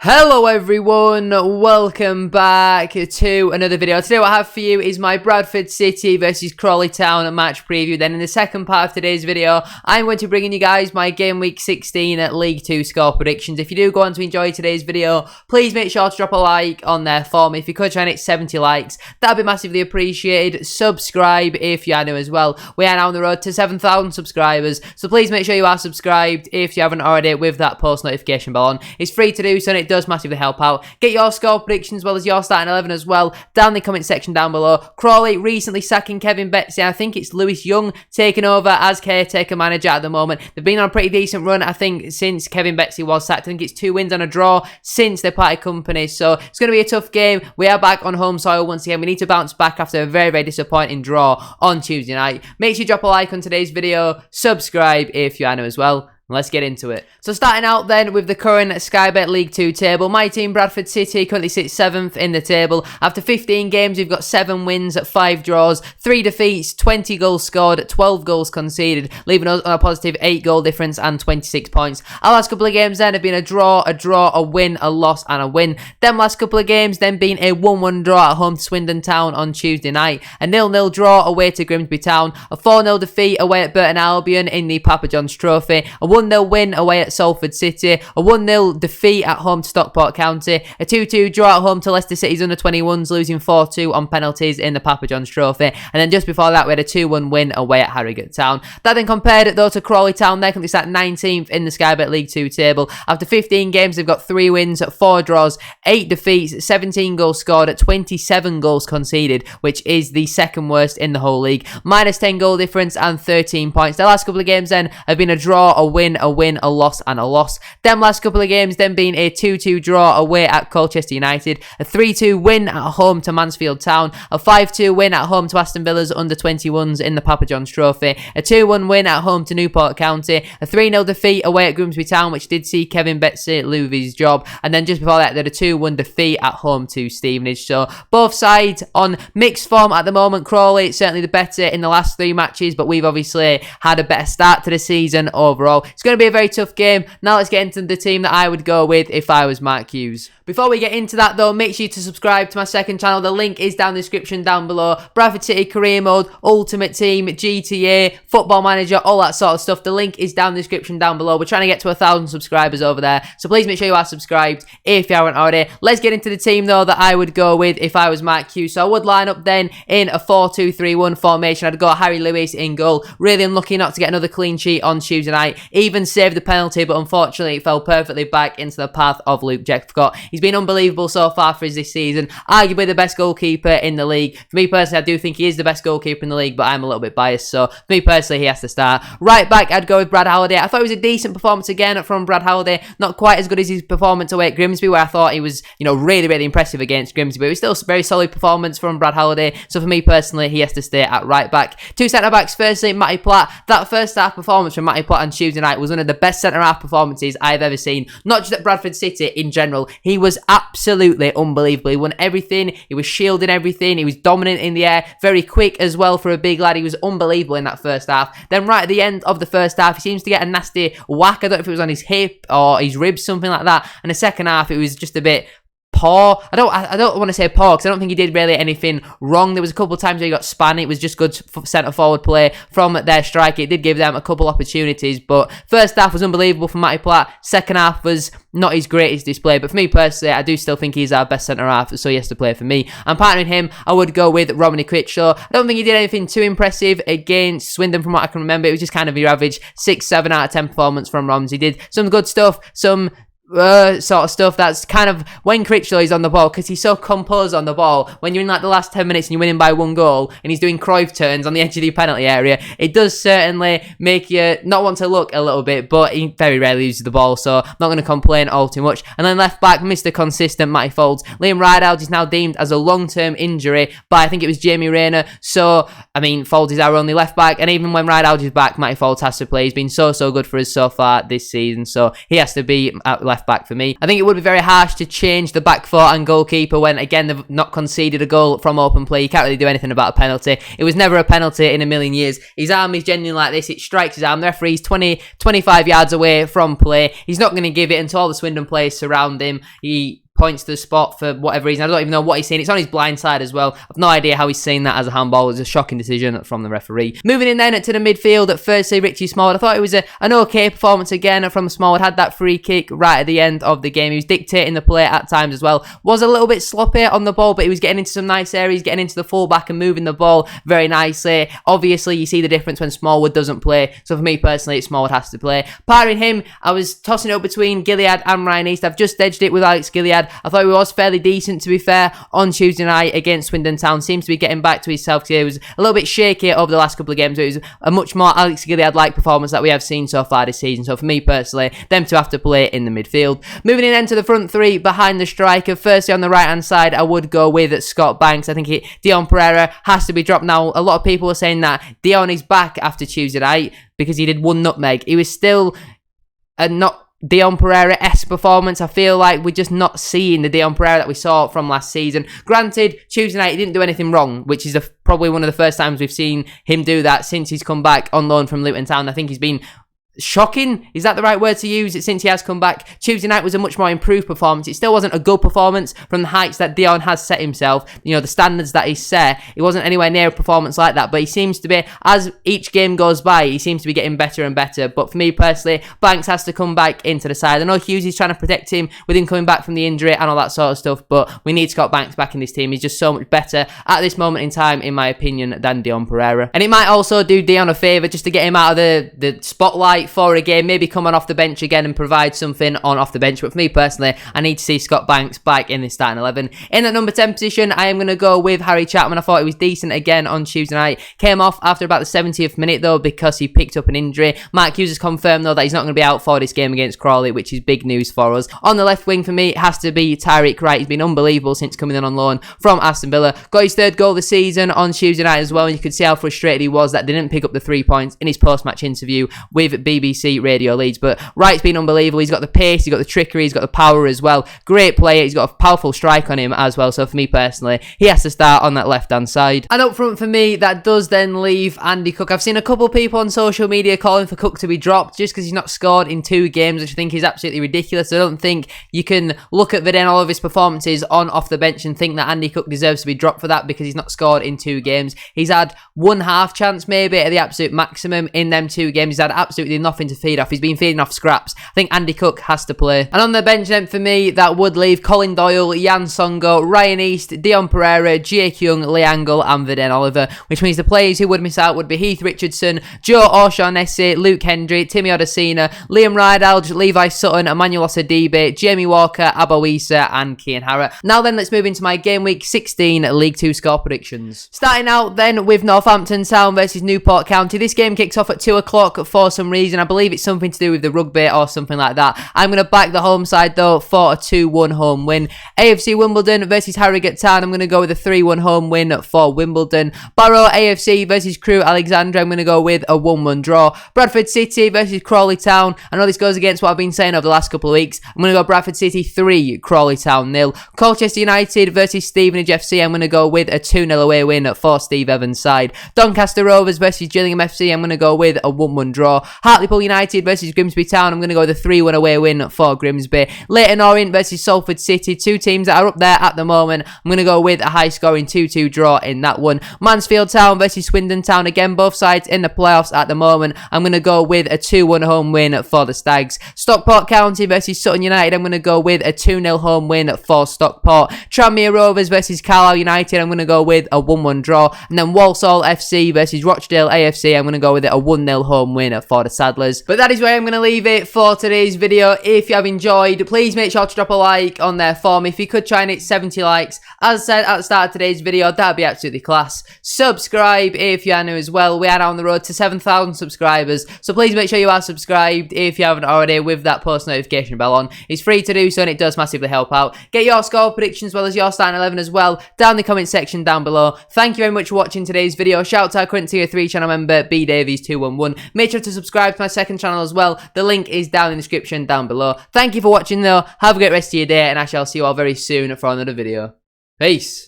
Hello everyone, welcome back to another video. Today what I have for you is my Bradford City versus Crawley Town match preview. Then in the second part of today's video, I'm going to bring in you guys my Game Week 16 at League 2 score predictions. If you do go on to enjoy today's video, please make sure to drop a like on there for me. If you could try and hit 70 likes, that'd be massively appreciated. Subscribe if you are new as well. We are now on the road to 7,000 subscribers, so please make sure you are subscribed if you haven't already with that post notification bell on. It's free to do so and it does massively help out. Get your score predictions as well as your starting 11 as well down in the comment section down below. Crawley recently sacking Kevin Betsy. I think it's Lewis Young taking over as caretaker manager at the moment. They've been on a pretty decent run, I think, since Kevin Betsy was sacked. I think it's 2 wins and a draw since they parted company, so it's going to be a tough game. We are back on home soil once again. We need to bounce back after a very, very disappointing draw on Tuesday night. Make sure you drop a like on today's video, subscribe if you are new as well. Let's get into it. So starting out then with the current Sky Bet League 2 table, my team Bradford City currently sits 7th in the table. After 15 games, we've got 7 wins, 5 draws, 3 defeats, 20 goals scored, 12 goals conceded, leaving us on a positive 8 goal difference and 26 points. Our last couple of games then have been a draw, a win, a loss and a win. Them last couple of games then being a 1-1 draw at home to Swindon Town on Tuesday night, a 0-0 draw away to Grimsby Town, a 4-0 defeat away at Burton Albion in the Papa John's Trophy, a 1-0 win away at Salford City, a 1-0 defeat at home to Stockport County, a 2-2 draw at home to Leicester City's under-21s, losing 4-2 on penalties in the Papa John's Trophy, and then just before that we had a 2-1 win away at Harrogate Town. That then compared it though to Crawley Town. They're currently sat 19th in the Sky Bet League 2 table. After 15 games they've got 3 wins, 4 draws, 8 defeats, 17 goals scored, 27 goals conceded, which is the second worst in the whole league. Minus 10 goal difference and 13 points. The last couple of games then have been a draw, a win, a loss and a loss. Them last couple of games then being a 2-2 draw away at Colchester United, a 3-2 win at home to Mansfield Town, a 5-2 win at home to Aston Villa's under-21s in the Papa John's Trophy, a 2-1 win at home to Newport County, a 3-0 defeat away at Grimsby Town, which did see Kevin Betsy lose his job, and then just before that they had a 2-1 defeat at home to Stevenage. So both sides on mixed form at the moment. Crawley certainly the better in the last 3 matches, but we've obviously had a better start to the season overall. It's going to be a very tough game. Now let's get into the team that I would go with if I was Mark Hughes. Before we get into that though, make sure to subscribe to my second channel. The link is down in the description down below. Bradford City Career Mode, Ultimate Team, GTA, Football Manager, all that sort of stuff. The link is down in the description down below. We're trying to get to 1,000 subscribers over there, so please make sure you are subscribed if you haven't already. Let's get into the team though that I would go with if I was Mark Hughes. So I would line up then in a 4-2-3-1 formation. I'd go Harry Lewis in goal. Really unlucky not to get another clean sheet on Tuesday night. Even saved the penalty, but unfortunately it fell perfectly back into the path of Luke Jephcott. He's been unbelievable so far for us this season. Arguably the best goalkeeper in the league. For me personally, I do think he is the best goalkeeper in the league, but I'm a little bit biased, so for me personally, he has to start. Right back, I'd go with Brad Halliday. I thought it was a decent performance again from Brad Halliday. Not quite as good as his performance away at Grimsby, where I thought he was, really, really impressive against Grimsby, but it was still a very solid performance from Brad Halliday. So for me personally, he has to stay at right back. 2 centre-backs, firstly, Matty Platt. That first half performance from Matty Platt on Tuesday night was one of the best centre-half performances I've ever seen. Not just at Bradford City, in general. He was absolutely unbelievable. He won everything. He was shielding everything. He was dominant in the air. Very quick as well for a big lad. He was unbelievable in that first half. Then right at the end of the first half, he seems to get a nasty whack. I don't know if it was on his hip or his ribs, something like that. And the second half, it was just a bit poor. I don't want to say poor because I don't think he did really anything wrong. There was a couple of times where he got spun. It was just good centre forward play from their striker. It did give them a couple opportunities, but first half was unbelievable from Matty Platt. Second half was not his greatest display, but for me personally, I do still think he's our best centre half, so he has to play for me. And partnering him, I would go with Romney Critchlow. I don't think he did anything too impressive against Swindon from what I can remember. It was just kind of your average 6-7 out of 10 performance from Roms. He did some good stuff, some sort of stuff that's kind of when Critchlow is on the ball, because he's so composed on the ball. When you're in like the last 10 minutes and you're winning by 1 goal and he's doing Cruyff turns on the edge of the penalty area, it does certainly make you not want to look a little bit, but he very rarely uses the ball, so I'm not going to complain all too much. And then left back, Mr. Consistent, Matty Folds. Liam Rideout is now deemed as a long-term injury by, I think it was Jamie Rayner, so I mean Folds is our only left back, and even when Rideout is back, Matty Folds has to play. He's been so good for us so far this season, so he has to be at left left back for me. I think it would be very harsh to change the back four and goalkeeper when, again, they've not conceded a goal from open play. You can't really do anything about a penalty. It was never a penalty in a million years. His arm is genuinely like this. It strikes his arm. The referee's 25 yards away from play. He's not going to give it until all the Swindon players surround him. He points to the spot for whatever reason. I don't even know what he's seen. It's on his blind side as well. I've no idea how he's seen that as a handball. It was a shocking decision from the referee. Moving in then to the midfield, firstly, Richie Smallwood. I thought it was an okay performance again from Smallwood. Had that free kick right at the end of the game. He was dictating the play at times as well. Was a little bit sloppy on the ball, but he was getting into some nice areas, getting into the fullback and moving the ball very nicely. Obviously, you see the difference when Smallwood doesn't play. So for me personally, Smallwood has to play. Pairing him, I was tossing it up between Gilead and Ryan East. I've just edged it with Alex Gilead. I thought he was fairly decent, to be fair, on Tuesday night against Swindon Town. Seems to be getting back to himself because he was a little bit shaky over the last couple of games. It was a much more Alex Gilead-like performance that we have seen so far this season. So for me personally, them two have to play in the midfield. Moving in then to the front three behind the striker. Firstly, on the right-hand side, I would go with Scott Banks. I think Dion Pereira has to be dropped now. A lot of people are saying that Dion is back after Tuesday night because he did one nutmeg. He was still not Dion Pereira-esque performance. I feel like we're just not seeing the Dion Pereira that we saw from last season. Granted, Tuesday night he didn't do anything wrong, which is probably one of the first times we've seen him do that since he's come back on loan from Luton Town. I think he's been shocking, is that the right word to use, since he has come back. Tuesday night was a much more improved performance. It still wasn't a good performance from the heights that Dion has set himself, you know, the standards that he's set. It wasn't anywhere near a performance like that, but he seems to be, as each game goes by, he seems to be getting better and better. But for me personally, Banks has to come back into the side. I know Hughes is trying to protect him with him coming back from the injury and all that sort of stuff, but we need Scott Banks back in this team. He's just so much better at this moment in time, in my opinion, than Dion Pereira. And it might also do Dion a favour just to get him out of the spotlight for a game, maybe come on off the bench again and provide something on off the bench. But for me personally, I need to see Scott Banks back in the starting 11. In the number 10 position, I am going to go with Harry Chapman. I thought he was decent again on Tuesday night. Came off after about the 70th minute though because he picked up an injury. Mark Hughes has confirmed though that he's not going to be out for this game against Crawley, which is big news for us. On the left wing for me, it has to be Tyreek Wright. He's been unbelievable since coming in on loan from Aston Villa. Got his third goal this season on Tuesday night as well, and you could see how frustrated he was that they didn't pick up the 3 points in his post-match interview with BBC Radio Leeds. But Wright's been unbelievable. He's got the pace, he's got the trickery, he's got the power as well. Great player. He's got a powerful strike on him as well. So for me personally, he has to start on that left-hand side. And up front for me, that does then leave Andy Cook. I've seen a couple of people on social media calling for Cook to be dropped just because he's not scored in 2 games, which I think is absolutely ridiculous. I don't think you can look at all of his performances on off the bench and think that Andy Cook deserves to be dropped for that because he's not scored in 2 games. He's had 1 half chance maybe at the absolute maximum in them 2 games. He's had absolutely nothing to feed off. He's been feeding off scraps. I think Andy Cook has to play. And on the bench then for me, that would leave Colin Doyle, Jan Songo, Ryan East, Dion Pereira, Jake Young, Lee Angle and Viden Oliver, which means the players who would miss out would be Heath Richardson, Joe O'Shaughnessy, Luke Hendry, Timmy Odesina, Liam Rydalge, Levi Sutton, Emmanuel Osadibe, Jamie Walker, Abouisa and Cian Harrott. Now then, let's move into my Game Week 16 League 2 score predictions. Starting out then with Northampton Town versus Newport County. This game kicks off at 2 o'clock for some reason. I believe it's something to do with the rugby or something like that. I'm going to back the home side though for a 2-1 home win. AFC Wimbledon versus Harrogate Town. I'm going to go with a 3-1 home win for Wimbledon. Barrow AFC versus Crewe Alexandra. I'm going to go with a 1-1 draw. Bradford City versus Crawley Town. I know this goes against what I've been saying over the last couple of weeks. I'm going to go Bradford City 3, Crawley Town 0. Colchester United versus Stevenage FC. I'm going to go with a 2-0 away win for Steve Evans' side. Doncaster Rovers versus Gillingham FC. I'm going to go with a 1-1 draw. Hartlepool United versus Grimsby Town. I'm going to go with a 3-1 away win for Grimsby. Leyton Orient versus Salford City. 2 teams that are up there at the moment. I'm going to go with a high scoring 2-2 draw in that one. Mansfield Town versus Swindon Town. Again, both sides in the playoffs at the moment. I'm going to go with a 2-1 home win for the Stags. Stockport County versus Sutton United. I'm going to go with a 2-0 home win for Stockport. Tranmere Rovers versus Carlisle United. I'm going to go with a 1-1 draw. And then Walsall FC versus Rochdale AFC. I'm going to go with it a 1-0 home win for the Saddlers. But that is where I'm going to leave it for today's video. If you have enjoyed, please make sure to drop a like on there for me. If you could try and hit 70 likes, as I said at the start of today's video, that'd be absolutely class. Subscribe if you are new as well. We are now on the road to 7,000 subscribers, so please make sure you are subscribed if you haven't already with that post notification bell on. It's free to do so and it does massively help out. Get your score predictions as well as your starting 11 as well down in the comment section down below. Thank you very much for watching today's video. Shout out to our current tier 3 channel member B Davies211. Make sure to subscribe subscribe to my second channel as well. The link is down in the description down below. Thank you for watching though. Have a great rest of your day, and I shall see you all very soon for another video. Peace.